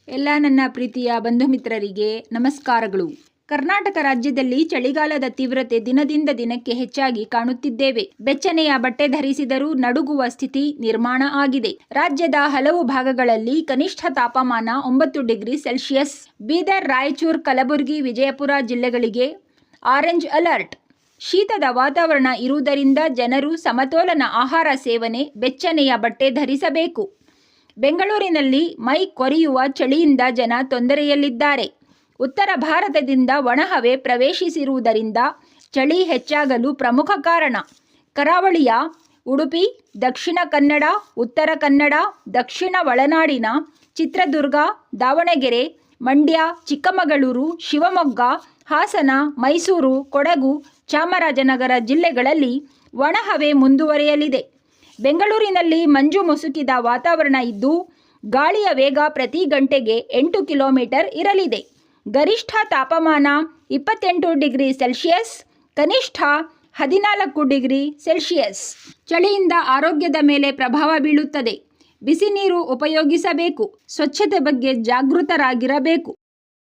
ಎಲ್ಲ ನನ್ನ ಪ್ರೀತಿಯ ಬಂಧು ಮಿತ್ರರಿಗೆ ನಮಸ್ಕಾರಗಳು. ಕರ್ನಾಟಕ ರಾಜ್ಯದಲ್ಲಿ ಚಳಿಗಾಲದ ತೀವ್ರತೆ ದಿನದಿಂದ ದಿನಕ್ಕೆ ಹೆಚ್ಚಾಗಿ ಕಾಣುತ್ತಿದ್ದೇವೆ. ಬೆಚ್ಚನೆಯ ಬಟ್ಟೆ ಧರಿಸಿದರೂ ನಡುಗುವ ಸ್ಥಿತಿ ನಿರ್ಮಾಣ ಆಗಿದೆ. ರಾಜ್ಯದ ಹಲವು ಭಾಗಗಳಲ್ಲಿ ಕನಿಷ್ಠ ತಾಪಮಾನ 9 ಡಿಗ್ರಿ ಸೆಲ್ಸಿಯಸ್. ಬೀದರ್, ರಾಯಚೂರು, ಕಲಬುರಗಿ, ವಿಜಯಪುರ ಜಿಲ್ಲೆಗಳಿಗೆ ಆರೆಂಜ್ ಅಲರ್ಟ್. ಶೀತದ ವಾತಾವರಣ ಇರುವುದರಿಂದ ಜನರು ಸಮತೋಲನ ಆಹಾರ ಸೇವನೆ, ಬೆಚ್ಚನೆಯ ಬಟ್ಟೆ ಧರಿಸಬೇಕು. ಬೆಂಗಳೂರಿನಲ್ಲಿ ಮೈ ಕೊರೆಯುವ ಚಳಿಯಿಂದ ಜನ ತೊಂದರೆಯಲ್ಲಿದ್ದಾರೆ. ಉತ್ತರ ಭಾರತದಿಂದ ಒಣಹವೆ ಪ್ರವೇಶಿಸಿರುವುದರಿಂದ ಚಳಿ ಹೆಚ್ಚಾಗಲು ಪ್ರಮುಖ ಕಾರಣ. ಕರಾವಳಿಯ ಉಡುಪಿ, ದಕ್ಷಿಣ ಕನ್ನಡ, ಉತ್ತರ ಕನ್ನಡ, ದಕ್ಷಿಣ ಒಳನಾಡಿನ ಚಿತ್ರದುರ್ಗ, ದಾವಣಗೆರೆ, ಮಂಡ್ಯ, ಚಿಕ್ಕಮಗಳೂರು, ಶಿವಮೊಗ್ಗ, ಹಾಸನ, ಮೈಸೂರು, ಕೊಡಗು, ಚಾಮರಾಜನಗರ ಜಿಲ್ಲೆಗಳಲ್ಲಿ ಒಣಹವೆ ಮುಂದುವರಿಯಲಿದೆ. ಬೆಂಗಳೂರಿನಲ್ಲಿ ಮಂಜು ಮುಸುಕಿದ ವಾತಾವರಣ ಇದ್ದು ಗಾಳಿಯ ವೇಗ ಪ್ರತಿ ಗಂಟೆಗೆ 8 ಕಿಲೋಮೀಟರ್ ಇರಲಿದೆ. ಗರಿಷ್ಠ ತಾಪಮಾನ 28 ಡಿಗ್ರಿ ಸೆಲ್ಸಿಯಸ್, ಕನಿಷ್ಠ 14 ಡಿಗ್ರಿ ಸೆಲ್ಸಿಯಸ್. ಚಳಿಯಿಂದ ಆರೋಗ್ಯದ ಮೇಲೆ ಪ್ರಭಾವ ಬೀಳುತ್ತದೆ. ಬಿಸಿ ನೀರು ಉಪಯೋಗಿಸಬೇಕು. ಸ್ವಚ್ಛತೆ ಬಗ್ಗೆ ಜಾಗೃತರಾಗಿರಬೇಕು.